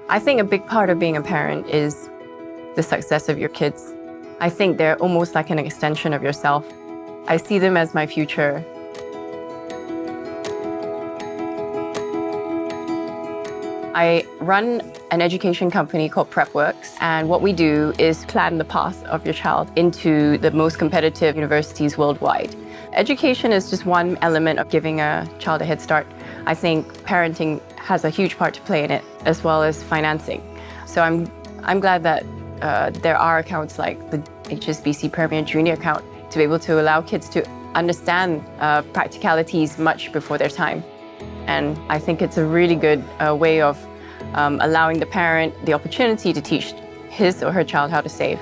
I think a big part of being a parent is the success of your kids. I think they're almost like an extension of yourself. I see them as my future. I run an education company called PrepWorks, and what we do is plan the path of your child into the most competitive universities worldwide. Education is just one element of giving a child a head start. I think parenting has a huge part to play in it, as well as financing. So I'm glad that there are accounts like the HSBC Premier Junior account to be able to allow kids to understand practicalities much before their time. And I think it's a really good way of allowing the parent the opportunity to teach his or her child how to save.